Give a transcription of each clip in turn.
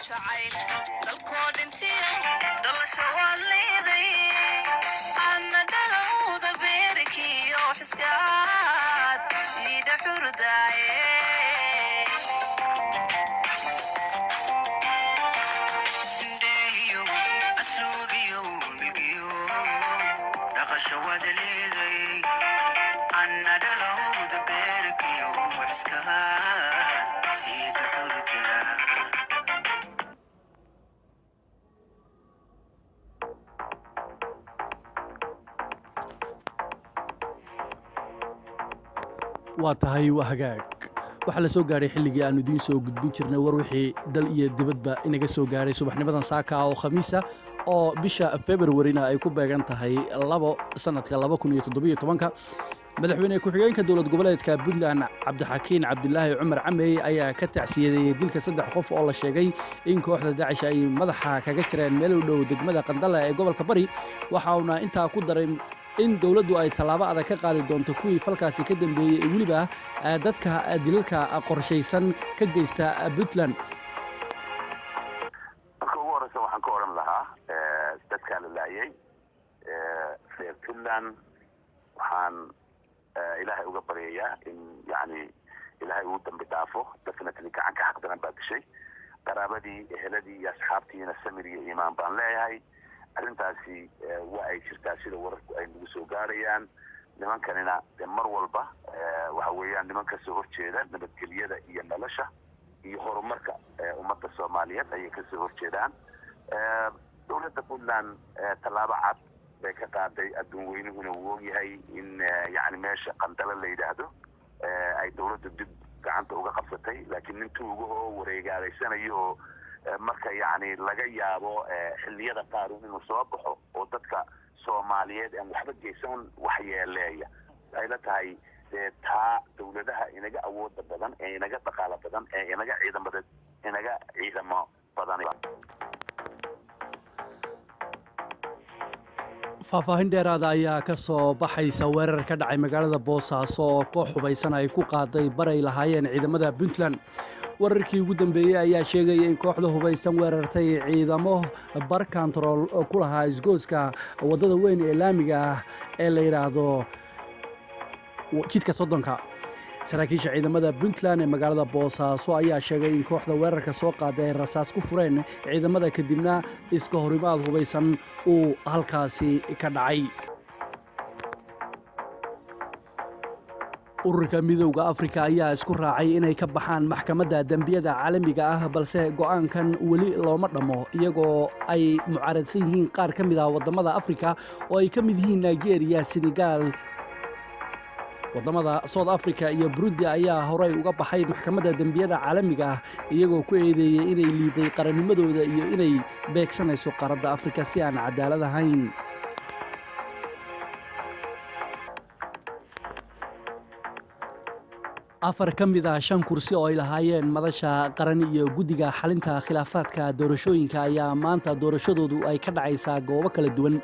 jacayl dalkood intiyo dhalasho waa leeday ama dhalowda beerkiyo xiskaad ida xurdaaye ndeeyo asluubiyo milgiyo dhaqasho waa leeday ana dhalowda beerkiyo xiskaad ida xurdaaye waa tahay waa hagaag waxaa la soo gaaray xilligii aanu idiin soo gudbin jirnay war wixii dal iyo dibadba inaga soo gaaray subaxnimadan saaka oo khamiisa oo bisha februarina ay ku beegan tahay sanadka madaxweyne ku-xigeenka dowlad goboleedka puntland cabdixakiin cabdilaahi cumar camey ayaa ka tacsiyadeeyey dilka 3 qof oo la sheegay in kooxda dacish ay madaxa kaga jireen meel u dhow degmada qandala ee gobolka bari waxauna intaa ku daray in dawladdu ay tallaabo adag ka qaadi doonto kuwii falkaasi ka dambeeyey ee weliba dadka dilalka qorshaysan ka geysta puntland marka ugu horeysa waxaan ka oran lahaa dadka la laayay reer puntland waxaan ilaahay uga baryayaa in yani ilaahay uu dambi dhaafo definitely gacan ka xaq daran baa gashay qaraabadii eheladii iyo asxaabtiina samir iyo iimaan baan leeyahay arrintaasi waa ay jirtaa sida wararku ay nagu soo gaarayaan nimankanina mar walba waxa weeyaan niman ka soo horjeeda nabadgelyada iyo nolosha iyo horumarka ummadda Soomaaliyeed ayay ka soo horjeedaan dowladda Puntland tallaabo cad bay ka qaaday adduun weynuhuna wuu yahay in yani meesha qandala la yiraahdo ay dowladdu dib gacanta uga qabsatay laakiin intuu ugu wareegaaleysanayo marka yani laga yaabo xilliyada qaar inuu soo baxo oo dadka Soomaaliyeed aan waxba geysan wax yeeleeya ay la tahay taa dawladaha inaga awood badan ee inaga dhaqaale badan ee inaga ciidamo badan faahfaahin dheeraada ayaa ka soo baxaysa weerar ka dhacay magaalada Boosaaso oo koox hubaysan ay ku qaaday baray lahaayeen ciidamada Puntland wararkii ugu dambeeyay ayaa sheegaya in kooxda hubaysan weerartay ciidamo bar control ku lahaa isgooska wadada weyn ee laamiga ah ee la yiraahdo jidka Sodonka saraakiisha ciidamada Puntland ee magaalada Boosaaso ayaa sheegay in kooxda weerarka soo qaaday rasaas ku fureen ciidamada kadibna iska horimaad hubaysan uu halkaasi ka dhacay ururka midowga Afrika ayaa isku raacay inay ka baxaan maxkamadda dambiyada caalamiga ah balse go'aankan wali looma dhamo iyagoo ay mucaaradsan yihiin qaar ka mid ah wadamada Afrika oo ay ka mid yihiin Nigeria, Senegal, wadamada South Africa iyo Burundi ayaa horay uga baxay maxkamadda dambiyada caalamiga ah iyagoo ku eedeeyay inay liiday qarannimadooda iyo inay beegsanayso qaarada Afrika si aan cadaalad ahayn afar ka mid ah 5 kursi oo ay lahaayeen madasha qaran iyo guddiga xalinta khilaafaadka doorashooyinka ayaa maanta doorashadoodu ay ka dhacaysaa goobo kala duwan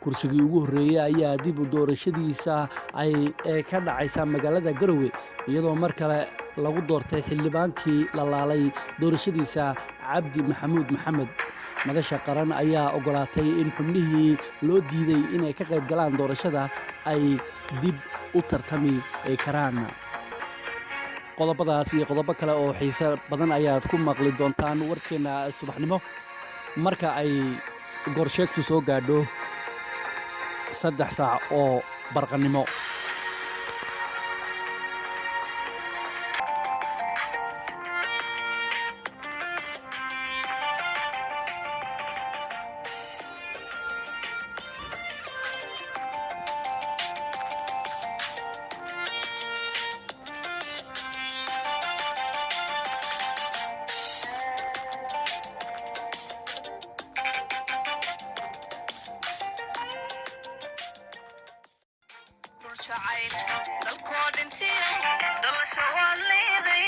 kursigii ugu horeeyay ayaa dib u doorashadiisa ay ka dhacaysaa magaalada Garowe iyadoo mar kale lagu doortay xildhibaankii la laalay doorashadiisa Cabdi Maxamuud Maxamed madasha qaran ayaa ogolaatay in xubnihii loo diiday inay ka qayb galaan doorashada ay dib u tartami karaan qodobadaas iyo qodobo kale oo xiiso badan ayaad ku maqli doontaan warkeena subaxnimo marka ay gorsheegtu soo gaadho 3 saac oo barqanimo jacayl dalkood intiyo dhalasho waa leeday